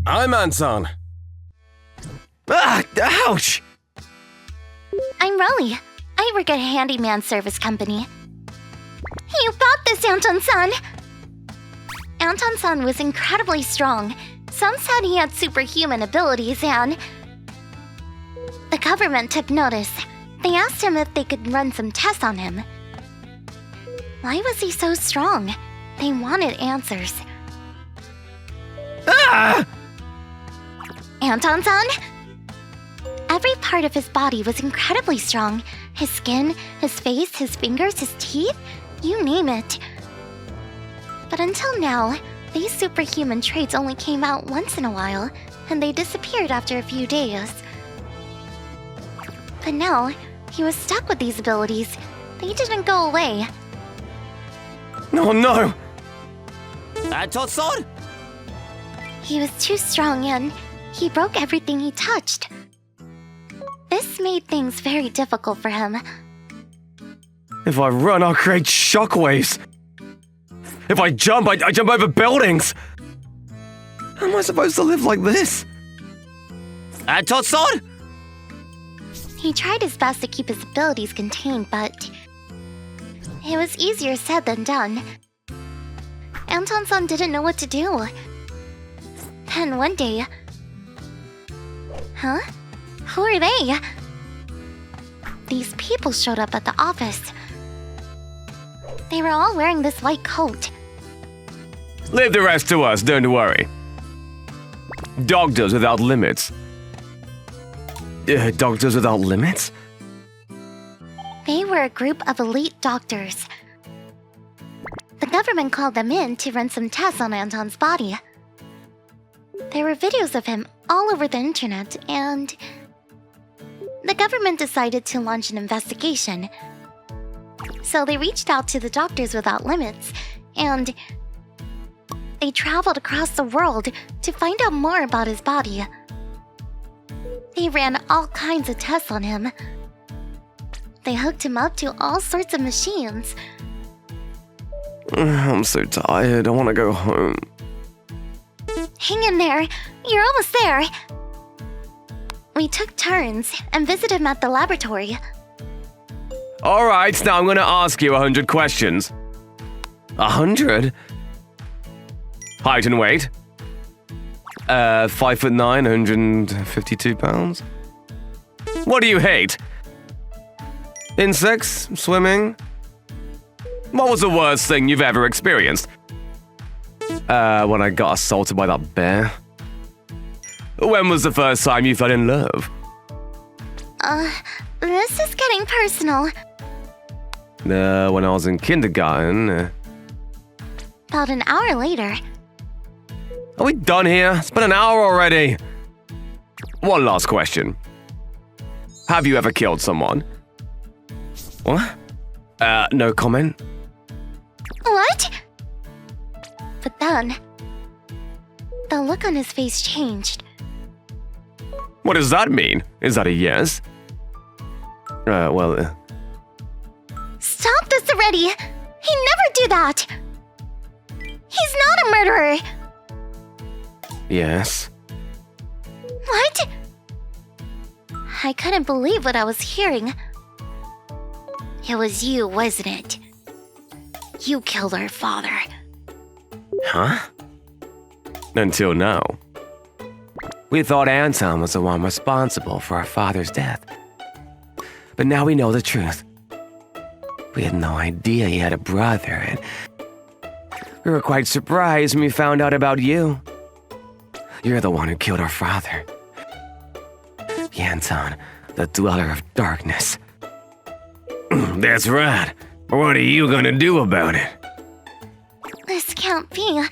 I'm Anton. Ah, ouch! I'm Rolly. I work at a handyman service company. You got this, Anton-san! Anton-san was incredibly strong. Some said he had superhuman abilities and... The government took notice. They asked him if they could run some tests on him. Why was he so strong? They wanted answers. Ah! Anton-san? Every part of his body was incredibly strong. His skin, his face, his fingers, his teeth, you name it. But until now, these superhuman traits only came out once in a while, and they disappeared after a few days. But now, he was stuck with these abilities. They didn't go away. Oh no! Anton-san? He was too strong and he broke everything he touched. This made things very difficult for him. If I run, I'll create shockwaves. If I jump, I jump over buildings. How am I supposed to live like this? Anton-san? He tried his best to keep his abilities contained, but it was easier said than done. Anton-san didn't know what to do. Then one day... Huh? Who are they? These people showed up at the office. They were all wearing this white coat. Leave the rest to us, don't worry. Doctors without limits. Doctors without limits? They were a group of elite doctors. The government called them in to run some tests on Anton's body. There were videos of him all over the internet, and the government decided to launch an investigation. So they reached out to the Doctors Without Limits, and they traveled across the world to find out more about his body. They ran all kinds of tests on him. They hooked him up to all sorts of machines. I'm so tired, I want to go home. Hang in there, you're almost there. We took turns and visited him at the laboratory. Alright, now I'm gonna ask you 100 questions. 100? Height and weight? 5'9", 152 pounds. What do you hate? Insects? Swimming? What was the worst thing you've ever experienced? When I got assaulted by that bear. When was the first time you fell in love? This is getting personal. When I was in kindergarten. About an hour later. Are we done here? It's been an hour already. One last question. Have you ever killed someone? What? No comment. What? But then, the look on his face changed. What does that mean? Is that a yes? Stop this already! He'd never do that! He's not a murderer! Yes. What? I couldn't believe what I was hearing. It was you, wasn't it? You killed our father. Huh? Until now. We thought Anton was the one responsible for our father's death. But now we know the truth. We had no idea he had a brother, and we were quite surprised when we found out about you. You're the one who killed our father. Anton, the dweller of darkness. That's right. What are you gonna do about it? This can't be.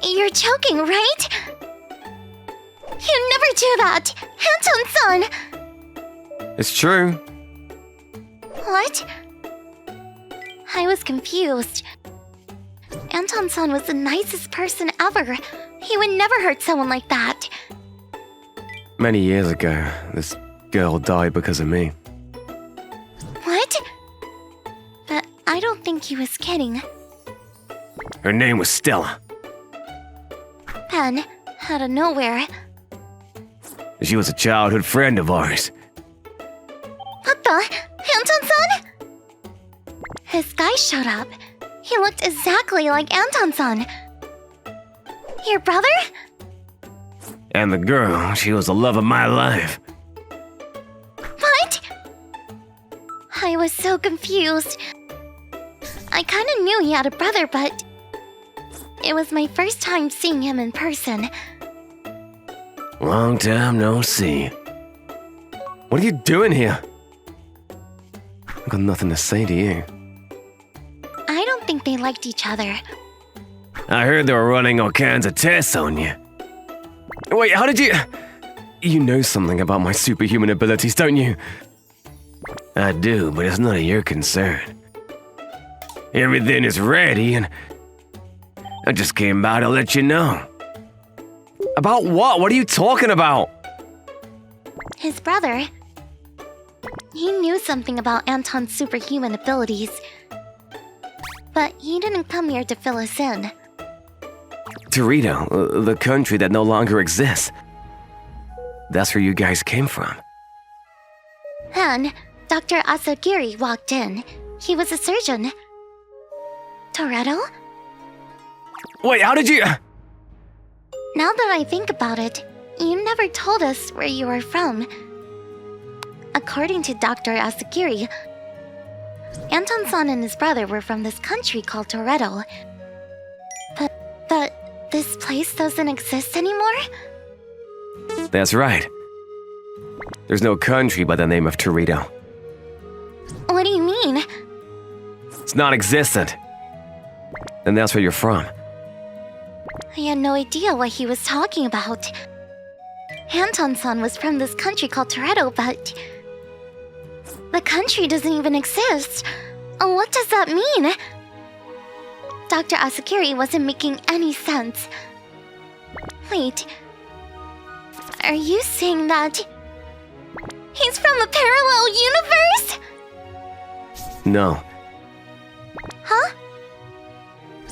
You're joking, right? You'd never do that! Anton-san! It's true. What? I was confused. Anton-san was the nicest person ever. He would never hurt someone like that. Many years ago, this girl died because of me. What? But I don't think he was kidding. Her name was Stella. Then, out of nowhere. She was a childhood friend of ours. What the? Anton-san? His guy showed up. He looked exactly like Anton-san. Your brother? And the girl, she was the love of my life. What? I was so confused. I kinda knew he had a brother, but it was my first time seeing him in person. Long time no see. What are you doing here? I've got nothing to say to you. I don't think they liked each other. I heard they were running all kinds of tests on you. Wait, how did you... You know something about my superhuman abilities, don't you? I do, but it's none of your concern. Everything is ready, and I just came by to let you know. About what? What are you talking about? His brother. He knew something about Anton's superhuman abilities. But he didn't come here to fill us in. Torito, the country that no longer exists. That's where you guys came from. Then, Dr. Asagiri walked in. He was a surgeon. Toretto? Wait, how did you... Now that I think about it, you never told us where you were from. According to Dr. Asagiri, Anton-san and his brother were from this country called Toretto. But this place doesn't exist anymore? That's right. There's no country by the name of Torito. What do you mean? It's non-existent. And that's where you're from. I had no idea what he was talking about. Anton-san was from this country called Toretto, but the country doesn't even exist. What does that mean? Dr. Asakiri wasn't making any sense. Wait, are you saying that he's from a parallel universe? No. Huh?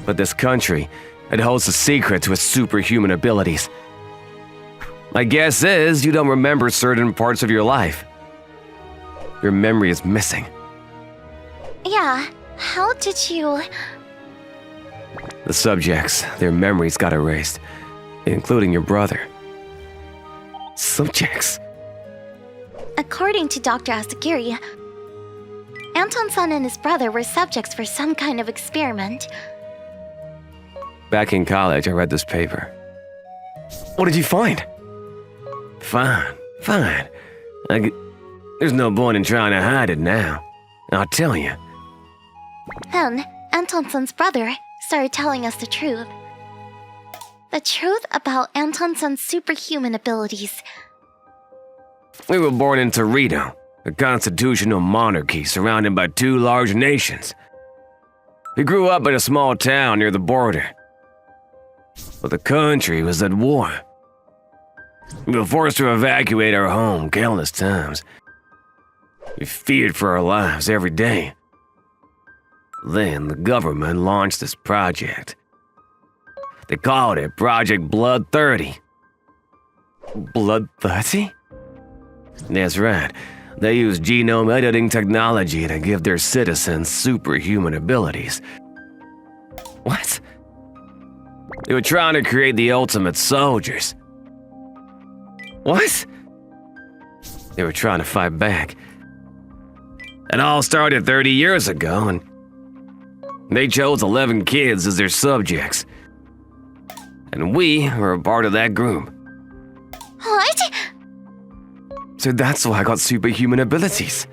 But this country, it holds a secret to its superhuman abilities. My guess is you don't remember certain parts of your life. Your memory is missing. Yeah, how did you... The subjects, their memories got erased, including your brother. Subjects? According to Dr. Asagiri, Anton-san and his brother were subjects for some kind of experiment. Back in college, I read this paper. What did you find? Fine. There's no point in trying to hide it now. I'll tell you. Then, Anton-san's brother started telling us the truth. The truth about Anton-san's superhuman abilities. We were born in Torito, a constitutional monarchy surrounded by two large nations. We grew up in a small town near the border. But the country was at war. We were forced to evacuate our home countless times. We feared for our lives every day. Then the government launched this project. They called it Project Blood 30. Blood 30? That's right. They used genome editing technology to give their citizens superhuman abilities. What? They were trying to create the ultimate soldiers. What? They were trying to fight back. It all started 30 years ago, and they chose 11 kids as their subjects. And we were a part of that group. What? So that's why I got superhuman abilities.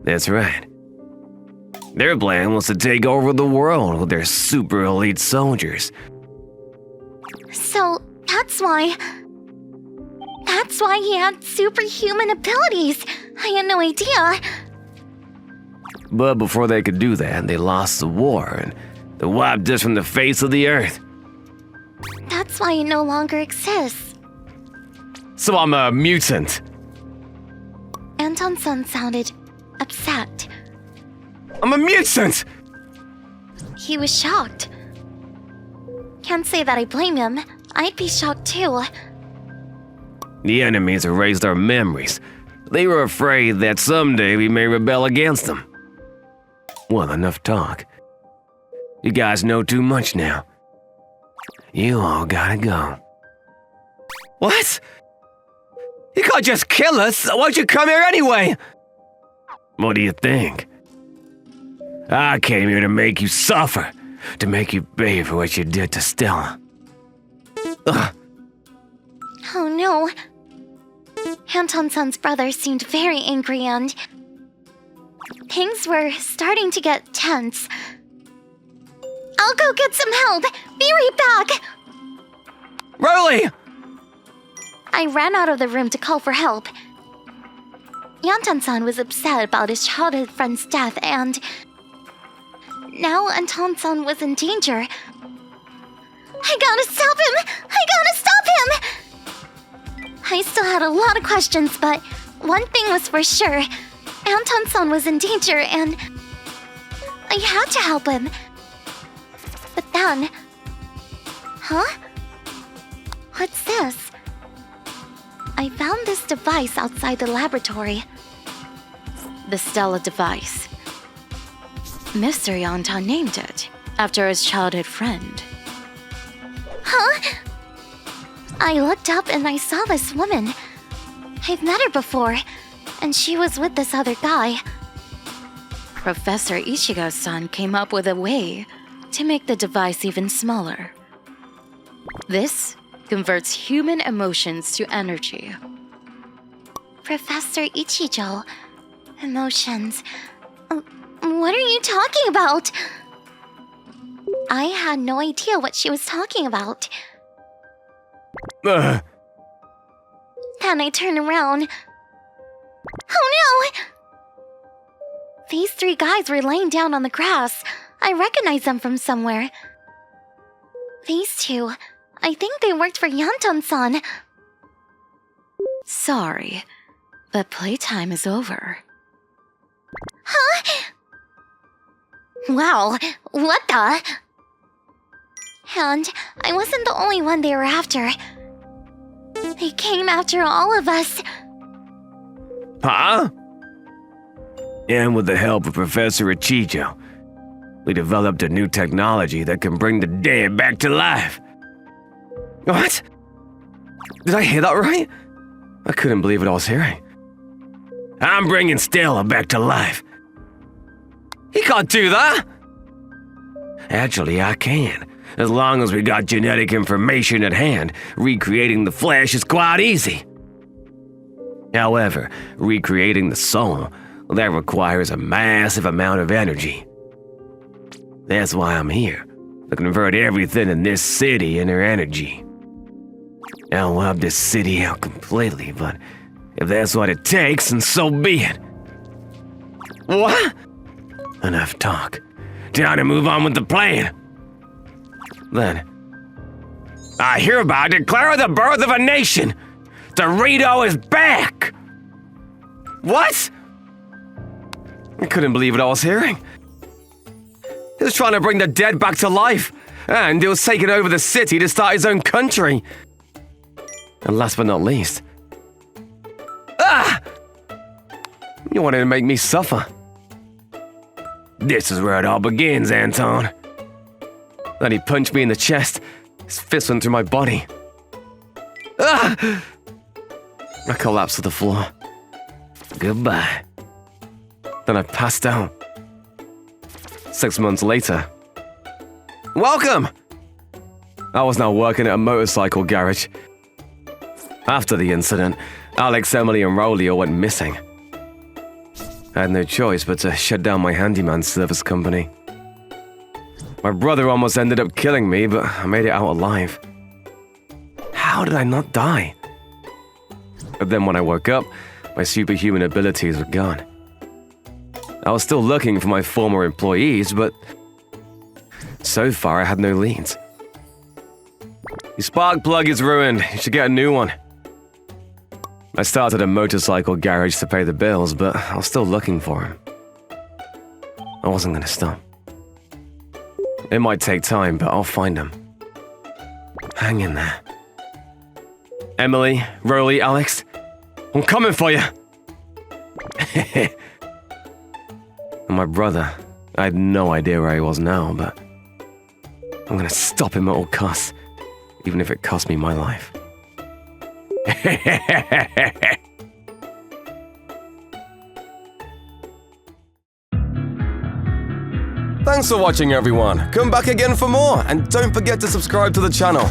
That's right. Their plan was to take over the world with their super elite soldiers. So, that's why he had superhuman abilities. I had no idea. But before they could do that, they lost the war and they wiped us from the face of the earth. That's why it no longer exists. So I'm a mutant. Anton-san sounded upset. I'm a mutant! He was shocked. Can't say that I blame him. I'd be shocked too. The enemies erased our memories. They were afraid that someday we may rebel against them. Well, enough talk. You guys know too much now. You all gotta go. What? You can't just kill us. Why'd you come here anyway? What do you think? I came here to make you suffer, to make you pay for what you did to Stella. Ugh. Oh no. Anton-san's brother seemed very angry and things were starting to get tense. I'll go get some help. Be right back. Rolly! I ran out of the room to call for help. Anton-san was upset about his childhood friend's death and now Anton-san was in danger. I gotta stop him! I gotta stop him! I still had a lot of questions, but one thing was for sure. Anton-san was in danger and I had to help him. But then... Huh? What's this? I found this device outside the laboratory. The Stella device. Mr. Anton named it after his childhood friend. Huh? I looked up and I saw this woman. I've met her before, and she was with this other guy. Professor Ichigo-san came up with a way to make the device even smaller. This converts human emotions to energy. Professor Ichijo. Emotions. What are you talking about? I had no idea what she was talking about. Then I turned around. Oh no! These three guys were laying down on the grass. I recognized them from somewhere. These two, I think they worked for Anton-san. Sorry, but playtime is over. Huh? Wow, what the? And I wasn't the only one they were after. They came after all of us. Huh? And with the help of Professor Ichijo, we developed a new technology that can bring the dead back to life. What? Did I hear that right? I couldn't believe what I was hearing. I'm bringing Stella back to life. He can't do that! Actually, I can. As long as we got genetic information at hand, recreating the flesh is quite easy. However, recreating the soul, that requires a massive amount of energy. That's why I'm here, to convert everything in this city into energy. I'll wipe this city out completely, but if that's what it takes, then so be it. What? Enough talk. Time to move on with the plan. Then, I hereby declare the birth of a nation. Dorito is back! What? I couldn't believe what I was hearing. He was trying to bring the dead back to life, and he was taking over the city to start his own country. And last but not least... Ah! You wanted to make me suffer. This is where it all begins, Anton. Then he punched me in the chest. His fist went through my body. Ah! I collapsed to the floor. Goodbye. Then I passed out. 6 months later. Welcome! I was now working at a motorcycle garage. After the incident, Alex, Emily, and Rolio went missing. I had no choice but to shut down my handyman service company. My brother almost ended up killing me, but I made it out alive. How did I not die? But then when I woke up, my superhuman abilities were gone. I was still looking for my former employees, but so far I had no leads. Your spark plug is ruined. You should get a new one. I started a motorcycle garage to pay the bills, but I was still looking for him. I wasn't gonna stop. It might take time, but I'll find him. Hang in there. Emily, Roly, Alex, I'm coming for you. And my brother, I had no idea where he was now, but I'm gonna stop him at all costs, even if it costs me my life. Thanks for watching, everyone. Come back again for more, and don't forget to subscribe to the channel.